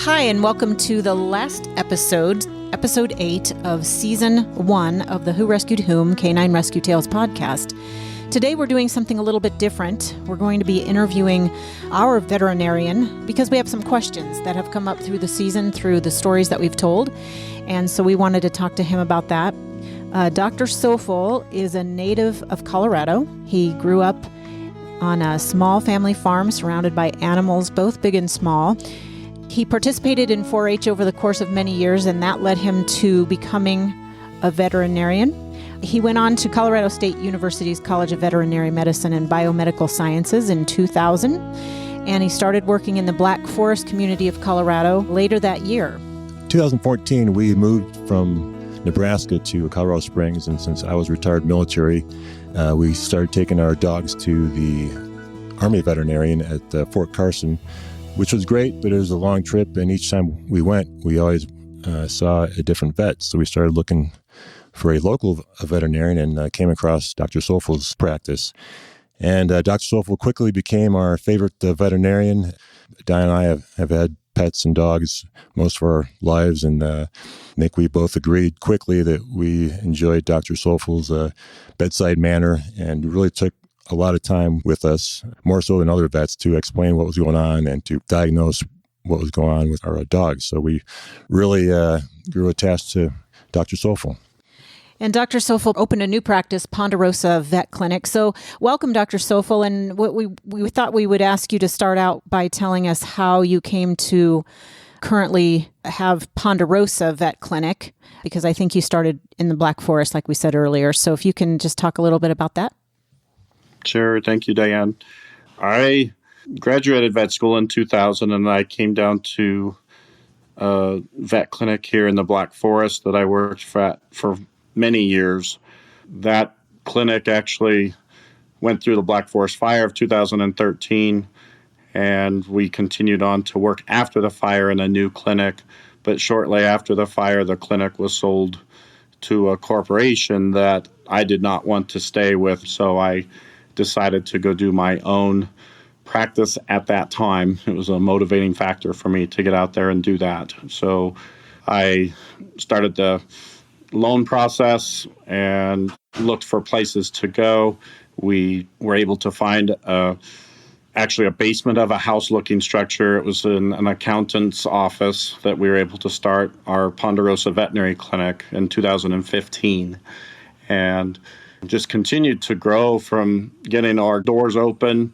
Hi, and welcome to the last episode 8 of Season 1 of the Who Rescued Whom? Canine Rescue Tales Podcast. Today we're doing something a little bit different. We're going to be interviewing our veterinarian because we have some questions that have come up through the season, through the stories that we've told, and so we wanted to talk to him about that. Dr. Coufal is a native of Colorado. He grew up on a small family farm surrounded by animals, both big and small. He participated in 4-H over the course of many years, and that led him to becoming a veterinarian. He went on to Colorado State University's College of Veterinary Medicine and Biomedical Sciences in 2000, and he started working in the Black Forest community of Colorado later that year. 2014, we moved from Nebraska to Colorado Springs, and since I was retired military, we started taking our dogs to the Army veterinarian at Fort Carson, which was great, but it was a long trip, and each time we went, we always saw a different vet. So we started looking for a local veterinarian and came across Dr. Coufal's practice. And Dr. Coufal quickly became our favorite veterinarian. Diane and I have had pets and dogs most of our lives, and I think we both agreed quickly that we enjoyed Dr. Coufal's bedside manner and really took a lot of time with us, more so than other vets, to explain what was going on and to diagnose what was going on with our dogs. So we really grew attached to Dr. Coufal. And Dr. Coufal opened a new practice, Ponderosa Vet Clinic. So welcome, Dr. Coufal. And what we thought we would ask you to start out by telling us how you came to currently have Ponderosa Vet Clinic, because I think you started in the Black Forest, like we said earlier. So if you can just talk a little bit about that. Sure. Thank you, Diane. I graduated vet school in 2000, and I came down to a vet clinic here in the Black Forest that I worked for many years. That clinic actually went through the Black Forest fire of 2013, and we continued on to work after the fire in a new clinic. But shortly after the fire, the clinic was sold to a corporation that I did not want to stay with, so I decided to go do my own practice at that time. It was a motivating factor for me to get out there and do that. So I started the loan process and looked for places to go. We were able to find actually a basement of a house-looking structure. It was in an accountant's office that we were able to start our Ponderosa Veterinary Clinic in 2015. And just continued to grow from getting our doors open.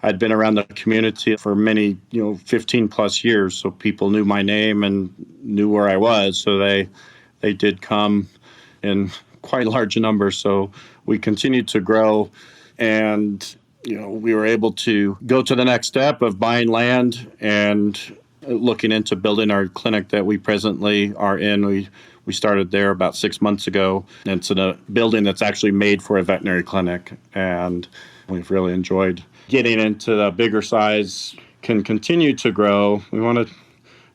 I'd been around the community for many, 15 plus years, so people knew my name and knew where I was. So they did come in quite large numbers. So we continued to grow, and we were able to go to the next step of buying land and looking into building our clinic that we presently are in. We started there about 6 months ago. It's in a building that's actually made for a veterinary clinic, and we've really enjoyed getting into the bigger size, can continue to grow. We want to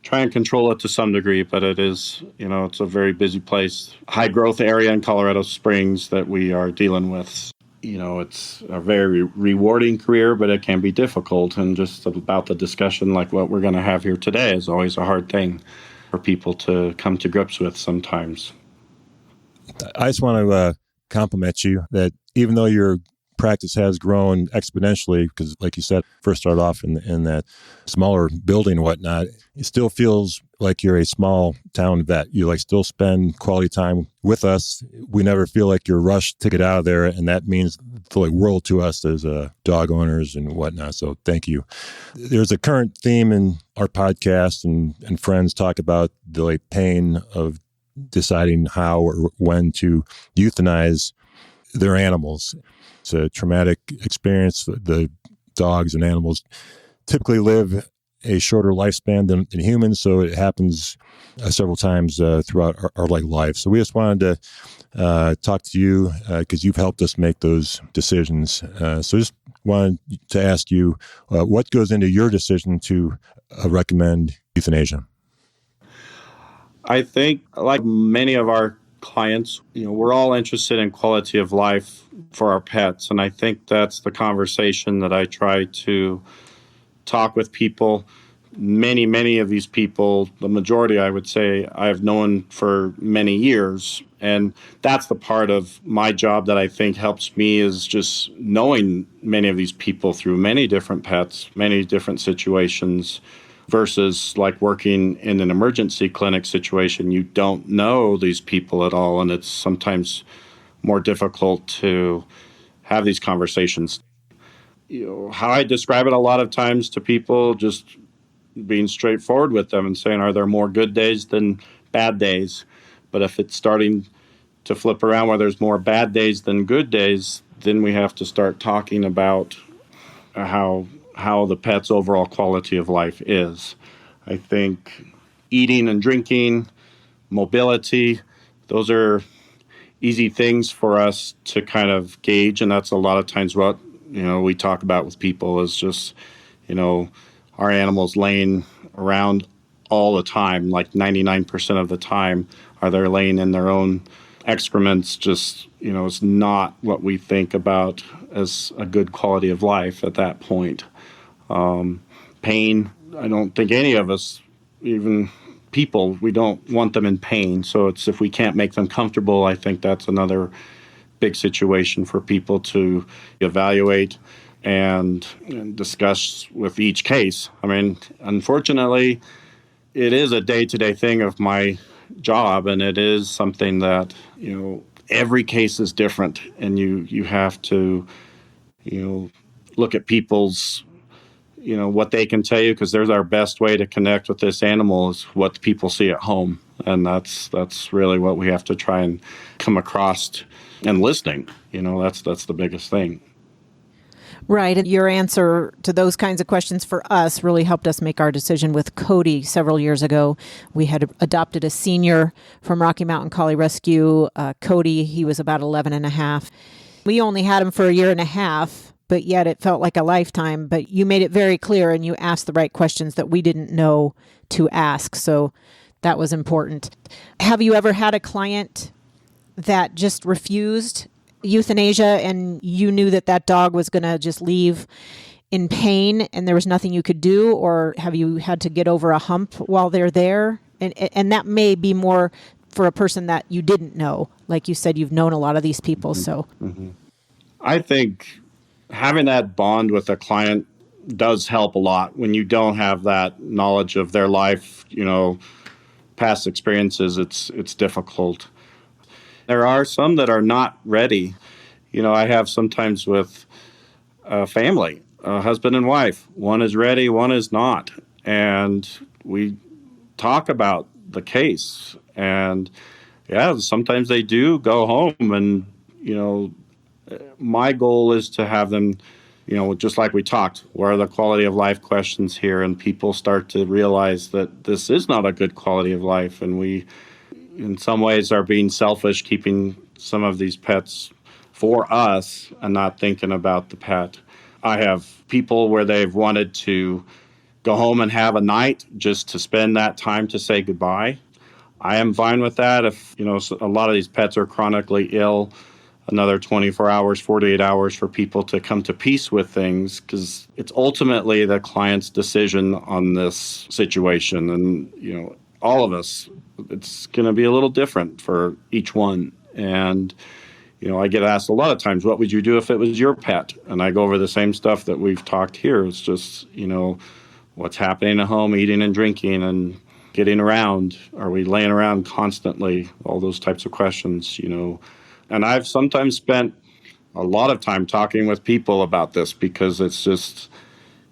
try and control it to some degree, but it is, it's a very busy place, high growth area in Colorado Springs that we are dealing with. It's a very rewarding career, but it can be difficult, and just about the discussion like what we're going to have here today is always a hard thing for people to come to grips with sometimes. I just want to compliment you that even though your practice has grown exponentially, because like you said, first started off in that smaller building and whatnot, it still feels like you're a small town vet. You still spend quality time with us. We never feel like you're rushed to get out of there, and that means the world to us as dog owners and whatnot. So thank you. There's a current theme in our podcast, and friends talk about the pain of deciding how or when to euthanize their animals. It's a traumatic experience. The dogs and animals typically live a shorter lifespan than humans, so it happens several times throughout our life. So we just wanted to talk to you because you've helped us make those decisions. So just wanted to ask you, what goes into your decision to recommend euthanasia? I think, like many of our clients, we're all interested in quality of life for our pets. And I think that's the conversation that I try to talk with people. many of these people, the majority, I would say, I've known for many years. And that's the part of my job that I think helps me, is just knowing many of these people through many different pets, many different situations, versus like working in an emergency clinic situation. You don't know these people at all, and it's sometimes more difficult to have these conversations. How I describe it a lot of times to people, just being straightforward with them and saying, are there more good days than bad days? But if it's starting to flip around where there's more bad days than good days, then we have to start talking about how the pet's overall quality of life is. I think eating and drinking, mobility, those are easy things for us to kind of gauge, and that's a lot of times what we talk about with people, is just our animals laying around all the time, like 99% of the time are they laying in their own excrements. Just it's not what we think about as a good quality of life at that point. Pain, I don't think any of us, even people, we don't want them in pain. So it's, if we can't make them comfortable, I think that's another big situation for people to evaluate and discuss with each case. I mean, unfortunately, it is a day-to-day thing of my job, and it is something that, every case is different, and you have to, look at people's, what they can tell you, because there's our best way to connect with this animal is what people see at home. And that's really what we have to try and come across, and listening, that's the biggest thing. Right. And your answer to those kinds of questions for us really helped us make our decision with Cody several years ago. We had adopted a senior from Rocky Mountain Collie Rescue. Cody, he was about 11 and a half. We only had him for a year and a half, but yet it felt like a lifetime. But you made it very clear, and you asked the right questions that we didn't know to ask. So that was important. Have you ever had a client that just refused euthanasia, and you knew that dog was going to just leave in pain and there was nothing you could do? Or have you had to get over a hump while they're there? And that may be more for a person that you didn't know. Like you said, you've known a lot of these people. So I think having that bond with a client does help a lot when you don't have that knowledge of their life, past experiences. It's difficult. There are some that are not ready. I have sometimes with a family, a husband and wife. One is ready, one is not. And we talk about the case. And sometimes they do go home. And, my goal is to have them, just like we talked, what are the quality of life questions here? And people start to realize that this is not a good quality of life. And we, in some ways, are being selfish, keeping some of these pets for us and not thinking about the pet. I have people where they've wanted to go home and have a night just to spend that time to say goodbye. I am fine with that. If, a lot of these pets are chronically ill, another 24 hours, 48 hours for people to come to peace with things, because it's ultimately the client's decision on this situation. And, all of us, it's going to be a little different for each one. And, I get asked a lot of times, what would you do if it was your pet? And I go over the same stuff that we've talked here. It's just, what's happening at home, eating and drinking and getting around. Are we laying around constantly? All those types of questions, And I've sometimes spent a lot of time talking with people about this, because it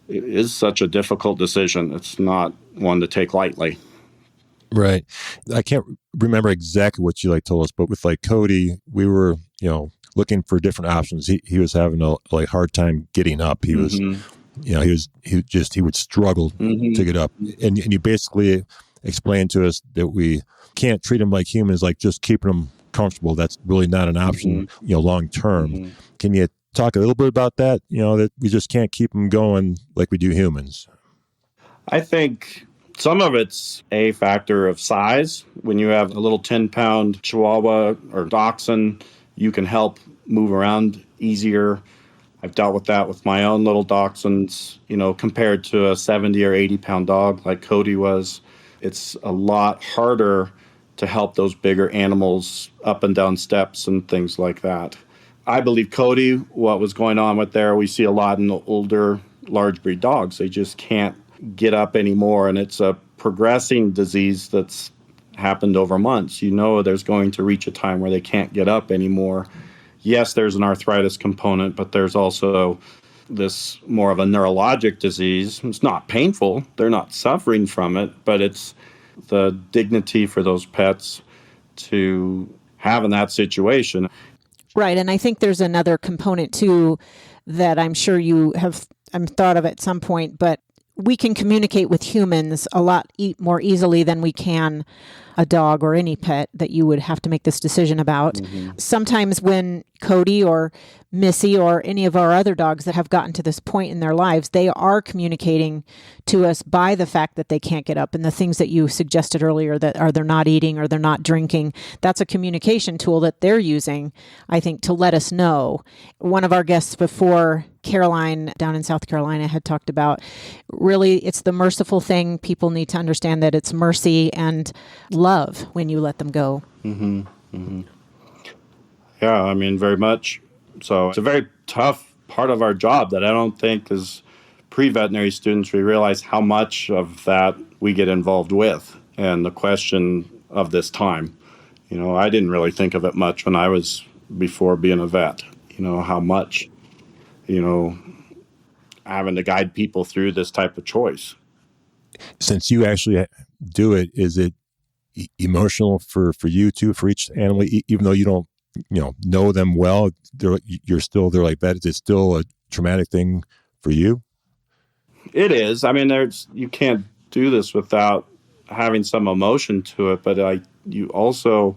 is such a difficult decision. It's not one to take lightly. Right. I can't remember exactly what you told us, but with Cody, we were, looking for different options. He was having a hard time getting up. He was, he would struggle to get up. And you basically explained to us that we can't treat him like humans, like just keeping him comfortable. That's really not an option, long term. Can you talk a little bit about that? That we just can't keep him going like we do humans. I think some of it's a factor of size. When you have a little 10-pound Chihuahua or Dachshund, you can help move around easier. I've dealt with that with my own little dachshunds, compared to a 70 or 80-pound dog like Cody was. It's a lot harder to help those bigger animals up and down steps and things like that. I believe Cody, what was going on with there, we see a lot in the older large breed dogs. They just can't get up anymore, and it's a progressing disease that's happened over months. There's going to reach a time where they can't get up anymore. Yes, there's an arthritis component, but there's also this more of a neurologic disease. It's not painful. They're not suffering from it, but it's the dignity for those pets to have in that situation. Right. And I think there's another component too that I'm sure you have thought of at some point, but we can communicate with humans a lot more easily than we can a dog or any pet that you would have to make this decision about. Mm-hmm. Sometimes when Cody or Missy or any of our other dogs that have gotten to this point in their lives, they are communicating to us by the fact that they can't get up, and the things that you suggested earlier that they're not eating or they're not drinking. That's a communication tool that they're using, I think, to let us know. One of our guests before, Caroline down in South Carolina, had talked about really it's the merciful thing. People need to understand that it's mercy and love when you let them go. Mm-hmm. Mm-hmm. Yeah, very much. So it's a very tough part of our job that I don't think as pre-veterinary students we realize how much of that we get involved with, and the question of this time. I didn't really think of it much when I was before being a vet, how much, having to guide people through this type of choice. Since you actually do it, is it emotional for you too, for each animal, even though you don't know them well, they're like that? Is it still a traumatic thing for you? It is. You can't do this without having some emotion to it, but you also,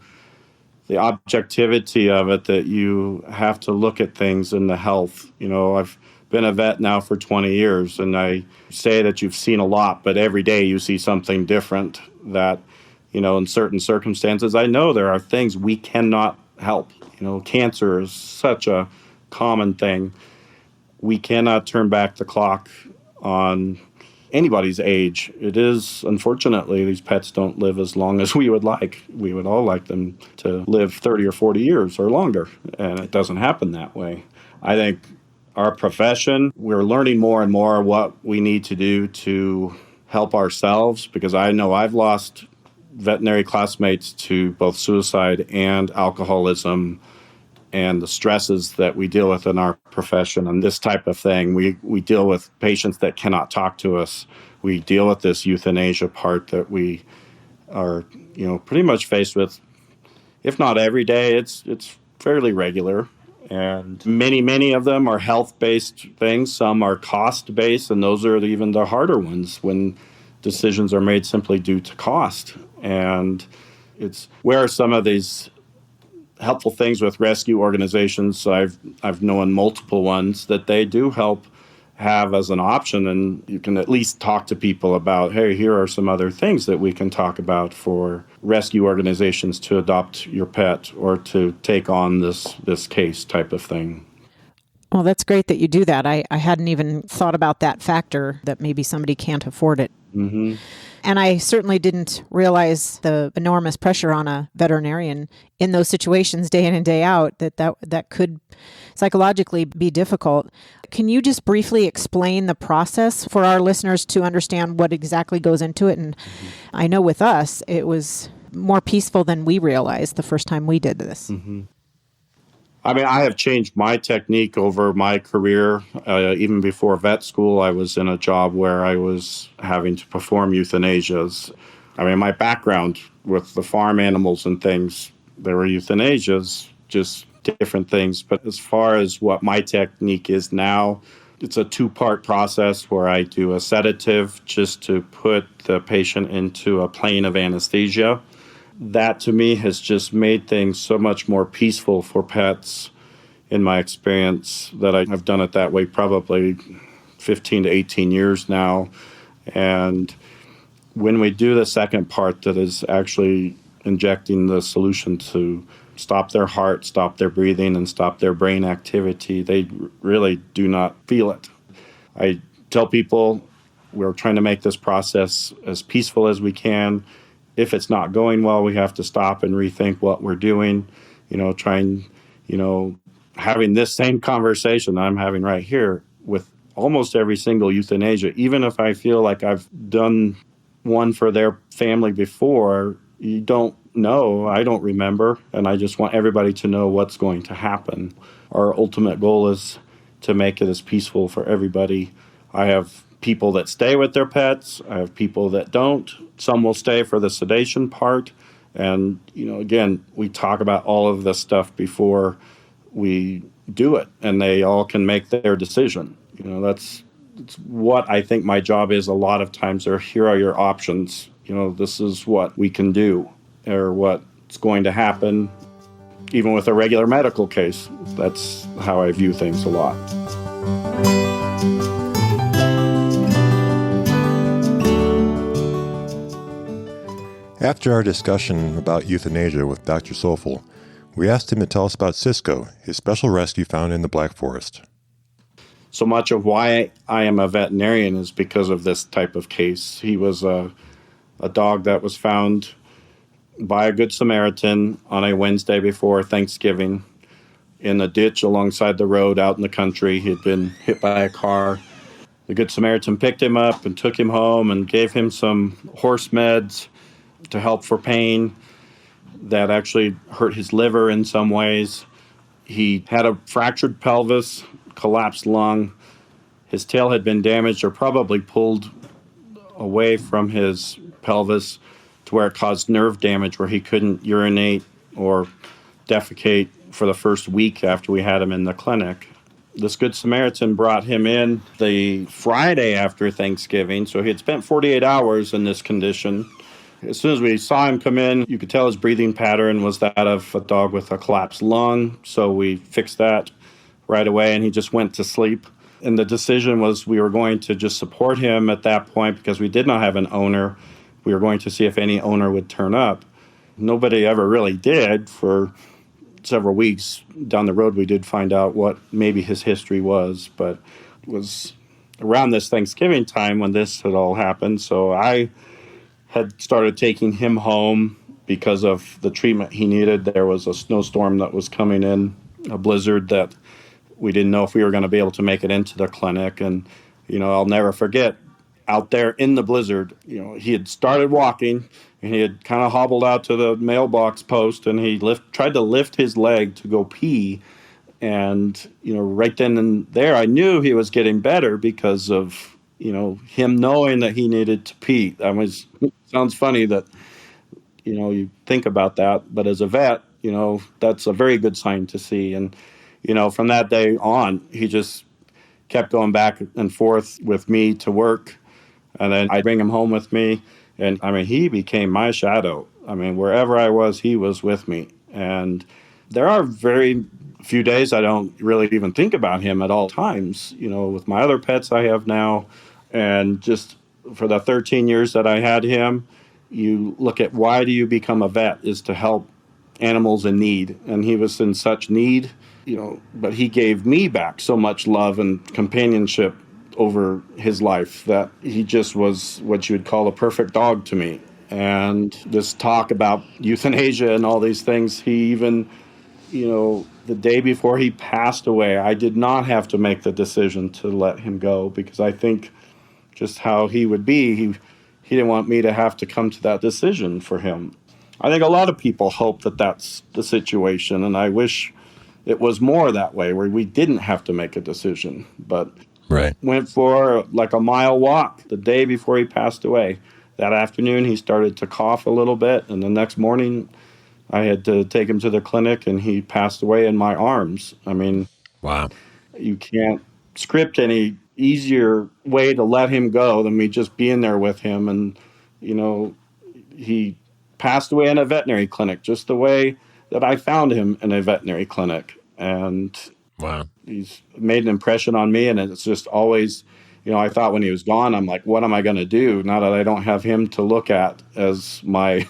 the objectivity of it, that you have to look at things in the health. I've been a vet now for 20 years, and I say that you've seen a lot, but every day you see something different that, in certain circumstances, I know there are things we cannot help. Cancer is such a common thing. We cannot turn back the clock on anybody's age. It is, unfortunately, these pets don't live as long as we would like. We would all like them to live 30 or 40 years or longer, and it doesn't happen that way. I think our profession, we're learning more and more what we need to do to help ourselves, because I know I've lost veterinary classmates to both suicide and alcoholism, and the stresses that we deal with in our profession and this type of thing. We deal with patients that cannot talk to us. We deal with this euthanasia part that we are, pretty much faced with, if not every day, it's fairly regular. And many of them are health-based things. Some are cost-based, and those are even the harder ones when decisions are made simply due to cost. And it's where some of these helpful things with rescue organizations, I've known multiple ones that they do help have as an option, and you can at least talk to people about, hey, here are some other things that we can talk about for rescue organizations to adopt your pet or to take on this case type of thing. Well, that's great that you do that. I hadn't even thought about that factor, that maybe somebody can't afford it. Mm-hmm. And I certainly didn't realize the enormous pressure on a veterinarian in those situations day in and day out, that could psychologically be difficult. Can you just briefly explain the process for our listeners to understand what exactly goes into it? And I know with us, it was more peaceful than we realized the first time we did this. Mm-hmm. I have changed my technique over my career. Even before vet school, I was in a job where I was having to perform euthanasias. My background with the farm animals and things, there were euthanasias, just different things. But as far as what my technique is now, it's a two-part process where I do a sedative just to put the patient into a plane of anesthesia. That, to me, has just made things so much more peaceful for pets in my experience, that I've done it that way probably 15 to 18 years now. And when we do the second part, that is actually injecting the solution to stop their heart, stop their breathing, and stop their brain activity. They really do not feel it. I tell people we're trying to make this process as peaceful as we can. If it's not going well, we have to stop and rethink what we're doing, trying, having this same conversation I'm having right here with almost every single euthanasia. Even if I feel like I've done one for their family before, you don't know, I don't remember, and I just want everybody to know what's going to happen. Our ultimate goal is to make it as peaceful for everybody. I have people that stay with their pets. I have people that don't. Some will stay for the sedation part. And, again, we talk about all of this stuff before we do it, and they all can make their decision. That's what I think my job is a lot of times. Here are your options. This is what we can do or what's going to happen. Even with a regular medical case, that's how I view things a lot. After our discussion about euthanasia with Dr. Coufal, we asked him to tell us about Cisco, his special rescue found in the Black Forest. So much of why I am a veterinarian is because of this type of case. He was a dog that was found by a Good Samaritan on a Wednesday before Thanksgiving in a ditch alongside the road out in the country. He had been hit by a car. The Good Samaritan picked him up and took him home and gave him some horse meds to help for pain that actually hurt his liver in some ways. He had a fractured pelvis, collapsed lung. His tail had been damaged or probably pulled away from his pelvis to where it caused nerve damage where he couldn't urinate or defecate for the first week after we had him in the clinic. This Good Samaritan brought him in the Friday after Thanksgiving, so he had spent 48 hours in this condition. As soon as we saw him come in, you could tell his breathing pattern was that of a dog with a collapsed lung, so we fixed that right away, and he just went to sleep. And the decision was we were going to just support him at that point because we did not have an owner. We were going to see if any owner would turn up. Nobody ever really did. For several weeks down the road, we did find out what maybe his history was, but it was around this Thanksgiving time when this had all happened. So I had started taking him home because of the treatment he needed. There was a snowstorm that was coming in, a blizzard that we didn't know if we were going to be able to make it into the clinic. And, I'll never forget, out there in the blizzard, he had started walking and he had kind of hobbled out to the mailbox post and he tried to lift his leg to go pee. And, right then and there, I knew he was getting better because of, him knowing that he needed to pee. It sounds funny that, you think about that, but as a vet, that's a very good sign to see. And, from that day on, he just kept going back and forth with me to work. And then I'd bring him home with me. And, he became my shadow. Wherever I was, he was with me. And there are very few days I don't really even think about him at all times, with my other pets I have now. And just for the 13 years that I had him, you look at why do you become a vet is to help animals in need. And he was in such need, but he gave me back so much love and companionship over his life that he just was what you would call a perfect dog to me. And this talk about euthanasia and all these things, he even, the day before he passed away, I did not have to make the decision to let him go because I think just how he would be, he didn't want me to have to come to that decision for him. I think a lot of people hope that that's the situation, and I wish it was more that way, where we didn't have to make a decision. But right. Went for like a mile walk the day before he passed away. That afternoon, he started to cough a little bit, and the next morning, I had to take him to the clinic, and he passed away in my arms. Wow. You can't script any easier way to let him go than me just being there with him. And, he passed away in a veterinary clinic, just the way that I found him in a veterinary clinic. And wow, he's made an impression on me. And it's just always, I thought when he was gone, I'm like, what am I going to do now that I don't have him to look at as my,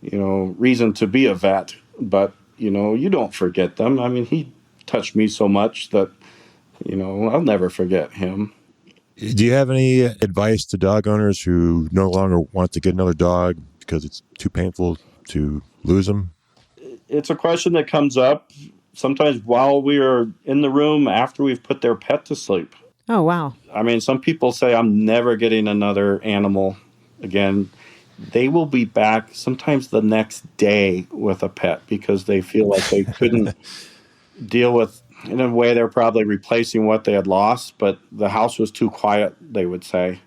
reason to be a vet? But you don't forget them. I mean, he touched me so much that, I'll never forget him. Do you have any advice to dog owners who no longer want to get another dog because it's too painful to lose them? It's a question that comes up sometimes while we are in the room after we've put their pet to sleep. Oh, wow. I mean, some people say, I'm never getting another animal again. They will be back sometimes the next day with a pet because they feel like they couldn't deal with, in a way, they're probably replacing what they had lost, but the house was too quiet, they would say.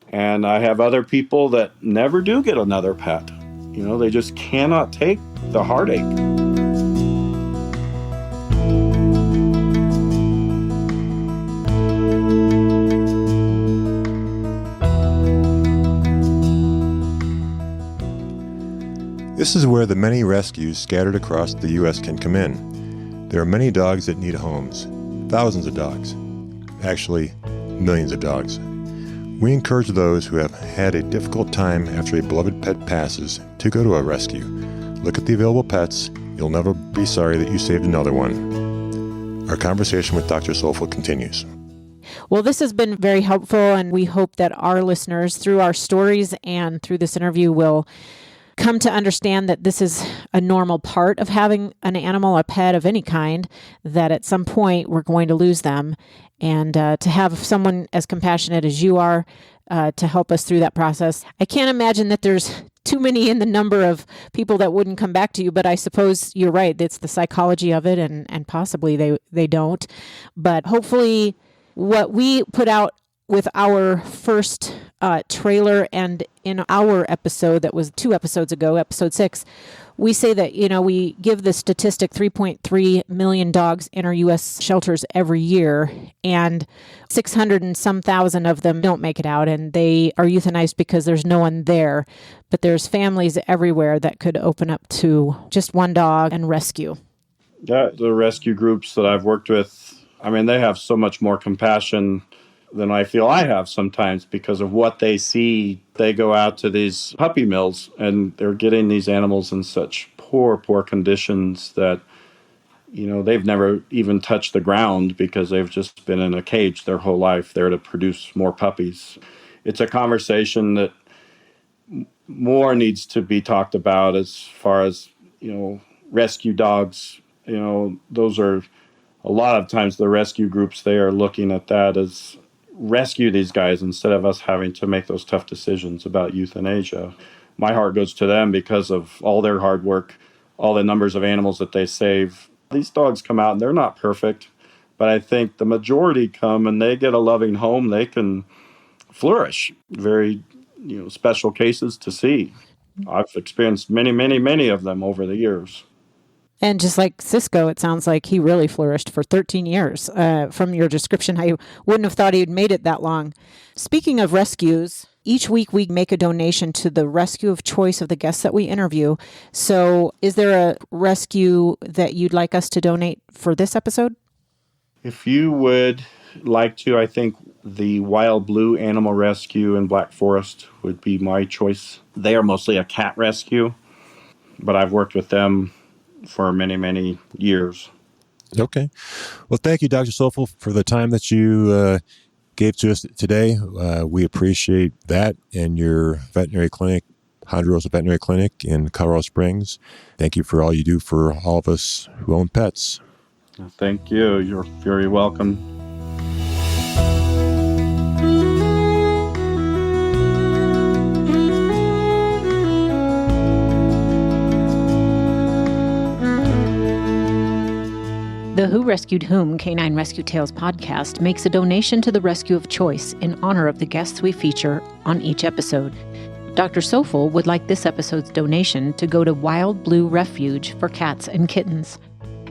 And I have other people that never do get another pet. They just cannot take the heartache. This is where the many rescues scattered across the U.S. can come in. There are many dogs that need homes, thousands of dogs, actually millions of dogs. We encourage those who have had a difficult time after a beloved pet passes to go to a rescue. Look at the available pets. You'll never be sorry that you saved another one. Our conversation with Dr. Soulful continues. Well, this has been very helpful, and we hope that our listeners, through our stories and through this interview, will come to understand that this is a normal part of having an animal, a pet of any kind, that at some point we're going to lose them. And to have someone as compassionate as you are to help us through that process. I can't imagine that there's too many in the number of people that wouldn't come back to you, but I suppose you're right. It's the psychology of it, and possibly they don't. But hopefully what we put out with our first trailer and in our episode that was 2 episodes ago, episode 6, we say that, we give the statistic 3.3 million dogs enter U.S. shelters every year, and 600 and some thousand of them don't make it out, and they are euthanized because there's no one there. But there's families everywhere that could open up to just one dog and rescue. Yeah, the rescue groups that I've worked with, I mean, they have so much more compassion than I feel I have sometimes because of what they see. They go out to these puppy mills and they're getting these animals in such poor conditions that, they've never even touched the ground because they've just been in a cage their whole life there to produce more puppies. It's a conversation that more needs to be talked about as far as, rescue dogs. Those are a lot of times the rescue groups, they are looking at that as rescue these guys instead of us having to make those tough decisions about euthanasia. My heart goes to them because of all their hard work, all the numbers of animals that they save. These dogs come out and they're not perfect, but I think the majority come and they get a loving home. They can flourish. Very, special cases to see. I've experienced many of them over the years. And just like Cisco, it sounds like he really flourished for 13 years. From your description, I wouldn't have thought he'd made it that long. Speaking of rescues, each week we make a donation to the rescue of choice of the guests that we interview. So is there a rescue that you'd like us to donate for this episode? If you would like to, I think the Wild Blue Animal Rescue in Black Forest would be my choice. They are mostly a cat rescue, but I've worked with them for many years. Okay. Well, thank you, Dr. Soulful, for the time that you gave to us today. We appreciate that and your veterinary clinic, Ponderosa Veterinary Clinic in Colorado Springs. Thank you for all you do for all of us who own pets. Thank you. You're very welcome. The Who Rescued Whom Canine Rescue Tales podcast makes a donation to the rescue of choice in honor of the guests we feature on each episode. Dr. Soulful would like this episode's donation to go to Wild Blue Refuge for Cats and Kittens.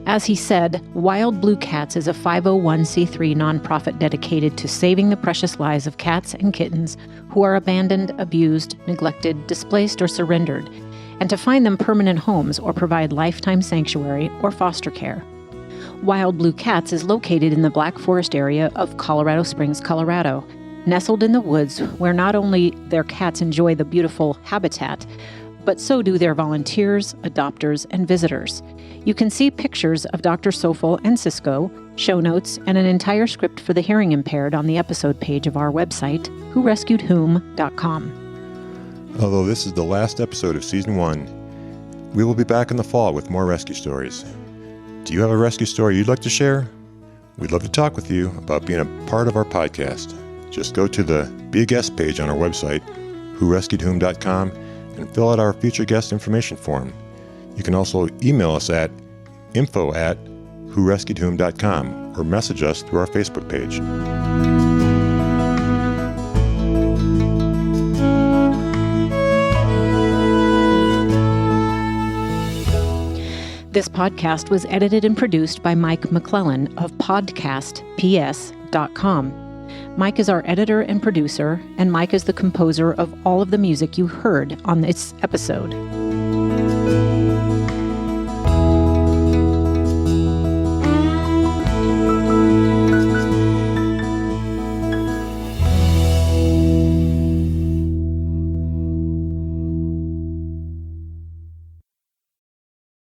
As he said, Wild Blue Cats is a 501c3 nonprofit dedicated to saving the precious lives of cats and kittens who are abandoned, abused, neglected, displaced, or surrendered, and to find them permanent homes or provide lifetime sanctuary or foster care. Wild Blue Cats is located in the Black Forest area of Colorado Springs, Colorado, nestled in the woods where not only their cats enjoy the beautiful habitat, but so do their volunteers, adopters, and visitors. You can see pictures of Dr. Coufal and Cisco, show notes, and an entire script for the hearing impaired on the episode page of our website, whorescuedwhom.com. Although this is the last episode of Season 1, we will be back in the fall with more rescue stories. Do you have a rescue story you'd like to share? We'd love to talk with you about being a part of our podcast. Just go to the Be a Guest page on our website, whorescuedwhom.com, and fill out our future guest information form. You can also email us at info@whorescuedwhom.com or message us through our Facebook page. This podcast was edited and produced by Mike McClellan of podcastps.com. Mike is our editor and producer, and Mike is the composer of all of the music you heard on this episode.